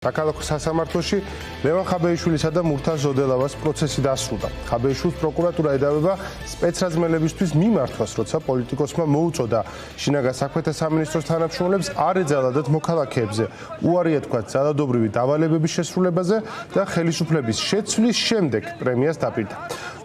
Საქალაქო სასამართლოში ლევან ხაბეიშვილისა და მურთაზ ზოდელავას პროცესი დასრულდა. ხაბეიშვილს პროკურატურა ედავება სპეცრაზმელებისთვის მიმართვას, როცა პოლიტიკოსმა მოუწოდა შინაგან საქმეთა სამინისტროს თანამშრომლებს არ ეძალადათ მოქალაქეებზე. უარი ეთქვათ ძალადობრივი დავალებების შესრულებაზე და ხელისუფლების შეცვლის შემდეგ პრემიას დაპირდა.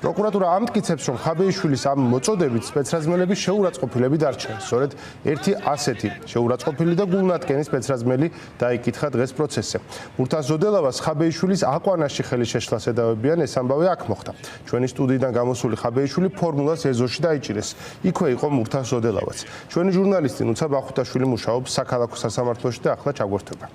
პროკურატურა ამტკიცებს, რომ ხაბეიშვილის ამ მოწოდებით სპეცრაზმელები შეურაცხყოფილები დარჩნენ. სწორედ ერთი ასეთი შეურაცხყოფილი და გულნათკენი სპეცრაზმელი დაიკითხა დღეს პროცესზე. მურთაზ ზოდელავას ხაბეიშვილის აყვანაში ხელის შეშლას ედავებიან, ეს ამბავი აქ მოხდა. ჩვენი სტუდიიდან გამოსული ხაბეიშვილი ფორმულას ეზოში დაიჭირეს. იქვე იყო მურთაზ ზოდელავაც. ჩვენი ჟურნალისტი ნუცა ბახუთაშვილი მუშაობს საქალაქო სასამართლოში და ახლა ჩაგვერთვება.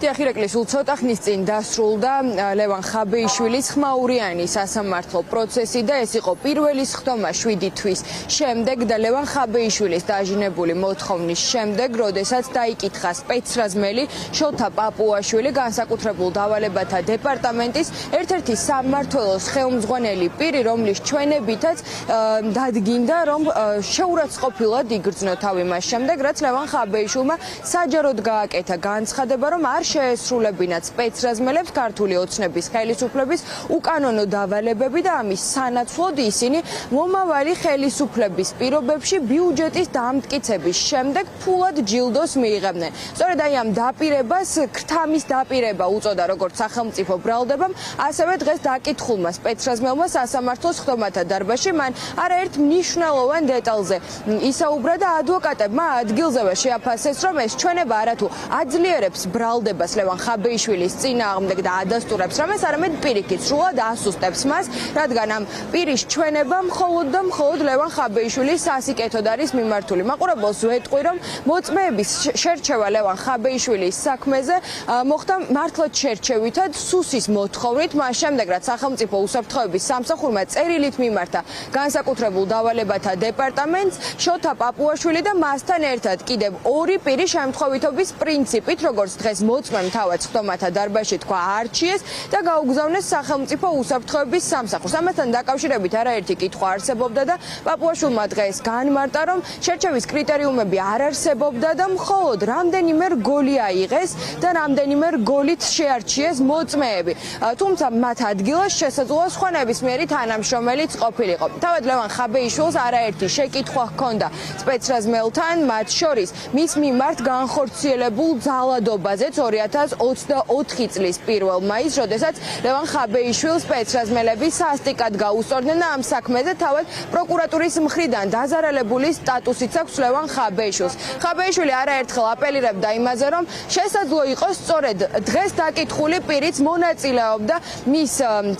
Ირაკლი სულ ცოტა ხნის წინ დასრულდა ლევან ხაბეიშვილის ხმაურიანი სასამართლო პროცესი და ეს იყო პირველი სხდომა 7 თვის შემდეგ და ლევან ხაბეიშვილის დაჟინებული მოთხოვნის შემდეგ, როდესაც დაიკითხა სპეცრაზმელი შოთა პაპუაშვილი, განსაკუთრებულ დავალებათა დეპარტამენტის ერთ-ერთი სამმართველოს ხელმძღვანელი პირი, რომლის ჩვენებითაც დადგინდა, რომ შეურაცხყოფილად იგრძნო თავი მას შემდეგ, რაც ლევან ხაბეიშვილმა საჯაროდ გააკეთა განცხადება, რომ არ შეესრულებინათ სპეცრაზმელებს ქართული ოცნების ხელისუფლების უკანონო დავალებები და ამის სანაცვლოდ ისინი მომავალი ხელისუფლების პირობებში ბიუჯეტის დამტკიცების შემდეგ ფულად ჯილდოს მიიღებდნენ. სწორედ აი ამ დაპირებას ქრთამის დაპირება უწოდა როგორც სახელმწიფო ბრალდებამ, ასევე დღეს დაკითხულმა სპეცრაზმელმა სასამართლოს სხდომათა დარბაზში მან არაერთ მნიშვნელოვან დეტალზე ისაუბრა და ადვოკატებმა ადგილზევე შეაფასეს, რომ ეს ჩვენება არათუ აძლიერებს ბრალდებას ლევან ხაბეიშვილის წინააღმდეგ და ადასტურებს რამეს, არამედ პირიქით სრულად ასუსტებს მას, რადგან ამ პირის ჩვენება მხოლოდ ლევან ხაბეიშვილის სასიკეთოდ არის მიმართული. მაყურებელს ვეტყვი, რომ მოწმეების შერჩევა ლევან ხაბეიშვილის საქმეზე მოხდა მართლაც შერჩევითად სუსის მოთხოვნით, მას შემდეგ რაც სახელმწიფო უსაფრთხოების სამსახურმა წერილით მიმართა განსაკუთრებულ დავალებათა დეპარტამენტს, შოთა პაპუაშვილი და მასთან ერთად კიდევ ორი პირი შემთხვევითობის პრინციპით, როგორც დღეს მოწმემ თავად სხდომათა დარბაზში თქვა, არჩიეს და გაუგზავნეს სახელმწიფო უსაფრთხოების სამსახურს. ამასთან დაკავშირებით არაერთი კითხვა არსებობდა და პაპუაშვილმა დღეს განმარტა, რომ შერჩევის კრიტერიუმები არ არსებობდა და მხოლოდ რამდენიმე რგოლი აიღეს და რამდენიმე რგოლით შეარჩიეს მოწმეები. თუმცა მათ ადგილას შესაძლოა სხვა ნებისმიერი თანამშრომელიც ყოფილიყო. თავად ლევან ხაბეიშვილს არაერთი შეკითხვა ჰქონდა სპეცრაზმელთან, მათ შორის მის მიმართ განხორციელებულ ძალადობაზე 2024 წლის 1 მაისს, როდესაც ლევან ხაბეიშვილს სპეცრაზმელები სასტიკად გაუსწორდნენ და ამ საქმეზე თავად პროკურატურის მხრიდან დაზარალებული სტატუსიც აქვს ლევან ხაბეიშვილს. ხაბეიშვილი არაერთხელ აპელირებდა იმაზე, რომ შესაძლო იყოს სწორედ დღეს დაკითხული პირიც მონაწილეობდა მის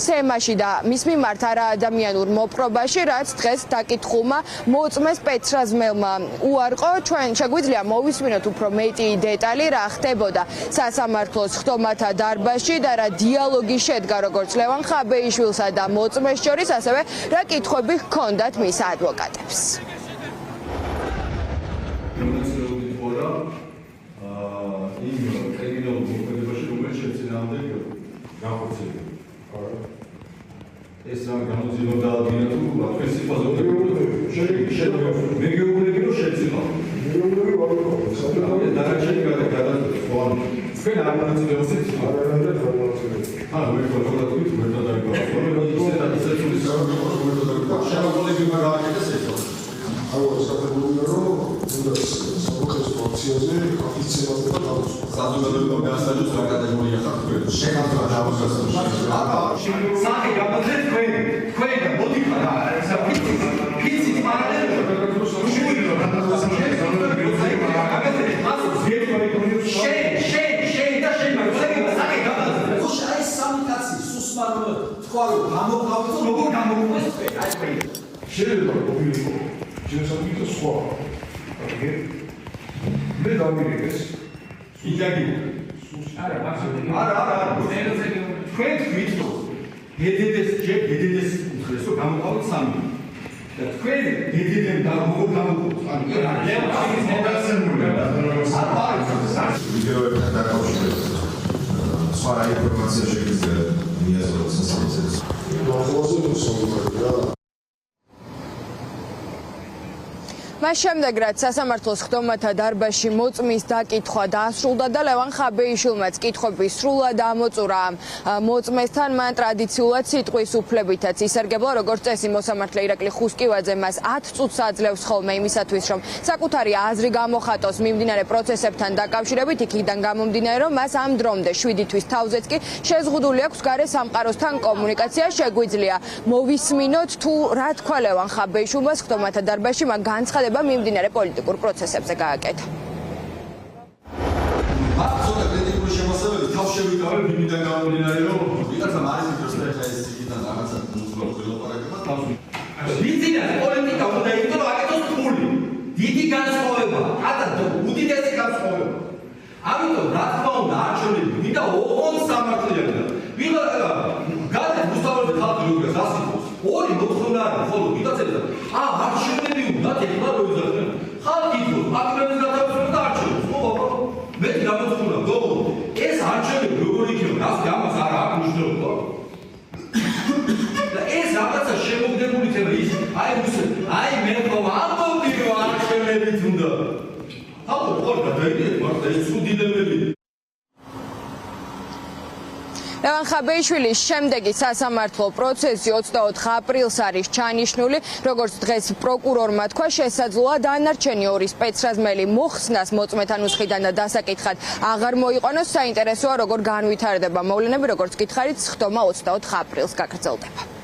ცემაში და მის მიმართ არაადამიანურ მოპყრობაში, რაც დღეს დაკითხულმა მოწმე სპეცრაზმელმა უარყო. ჩვენ შეგვიძლია მოვისმინოთ უფრო მეტი დეტალი, რა ხდებოდა სასამართლოს სხდომათა დარბაზში და რა დიალოგი შედგა როგორც ლევან ხაბეიშვილსა და მოწმეს შორის, ასევე რა კითხვები ჰქონდათ მის ადვოკატებს. ეს რამე გამოძიებდა ადგილა თუ თქვენ სიტყვაზე მე გეუბნები რომ შეცვალა. მეუბნები ვარ ხო? დარაჩენი გადაგადოთ ხო? თქვენ არ მონაწილეობთ? არა, მე პროკურატურით მეთოდა იყო. ისე თუ შემოგვიყვება გააკეთეს ეს. აუ, საკუთრივ რომ უნდა საკუთრივ პოზიციაზე ოფიციალურად დავუშვათ. საზოგადოებამ გასაჯოს რა კატეგორია ხართ? შემოგვიყვება დავუშვათ. აბა, საერთოდ გამოძეთ თქვენ და მოდი ხარ. ფიცი პარალელურად შეიძლება ყოფილიყო შესაძლოა სხვა მე დამირეკეს იდაგი არა თქვენ თვითონ გედედეს უხლესო გამოყავთ სამი და თქვენ გედედენ გამოყავთ სამი ლევანის მოგაცემული ვიდეოებთან დაკავშირებით სხვა ინფორმაცია შეგვიძლია მიაზროთ სასამართლოს მას შემდეგ რაც სასამართლოს ხდომათა დარბაზში მოწმის დაკითხვა დაასრულდა და ლევან ხაბეიშვილმაც კითხვები სრულად ამოწურა მოწმესთან, მან ტრადიციულად სიტყვის უფლებითაც ისარგებლა, როგორც წესი მოსამართლე ირაკლი ხუსკივაძე მას 10 წუთს აძლევს ხოლმე იმისათვის, რომ საკუთარი აზრი გამოხატოს მიმდინარე პროცესებთან დაკავშირებით, იქიდან გამომდინარე, რომ მას ამ დრომდე 7 თვის თავზეც კი შეზღუდული აქვს გარე სამყაროსთან კომუნიკაცია. შეგვიძლია მოვისმინოთ თუ რა თქვა ლევან ხაბეიშვილმა ხდომათა დარბაზში, მაგ განცხადება მიმდინარე პოლიტიკურ პროცესებზე გააკეთა. მას ზოგადად კრიტიკული შემოსევები თავ შევიკავებ იმიდან გამომდინარე, რომ ვიღაცამ არის ფიქრობს და ეხლა ეს იქიდან რაღაცა უცბაურ ველაპარაკება თავს. ვიცინათ პოლიტიკა უნდა იყოს რომ აკეთოს ფული. დიდი განსხვავება, ატა უდიდესი განსხვავება. ამიტომ რა თქმა უნდა არჩევნები მინდა ოღონდ სამართლიანია. ვიღაცა გალე მუსტაველი ხალხი როგორ გასწრებს. ორი მოთხოვნა არის, ხოლო ვიღაცებდა არჩევნები უნდა ეხლა რო იზრდებიან. ხალხი თვითონ აკრების გათავისუფლება და არჩევნებს. მე გამოთხოვნა გოგო ეს არჩევნები როგორ იქნება, რას ამას არ აქვს მნიშვნელობა. და ეს რაღაცა შემოგდებული თემა ის აი მე ხომ ამბობდი რომ არჩევნებიც უნდა. ხალხო ყოლდა დაიგეთ მართლა ეს ცუდილებები. ლევან ხაბეიშვილის შემდეგი სასამართლო პროცესი 24 აპრილს არის ჩანიშნული, როგორც დღეს პროკურორმა თქვა, შესაძლოა დანარჩენი ორი სპეცრაზმელი მოხსნას მოწმეთან უსხიდან და დასაკითხად აღარ მოიყვანოს. საინტერესოა, როგორ განვითარდება მოვლენები, როგორც გითხარით, ხდომა 24 აპრილს გაგრძელდება.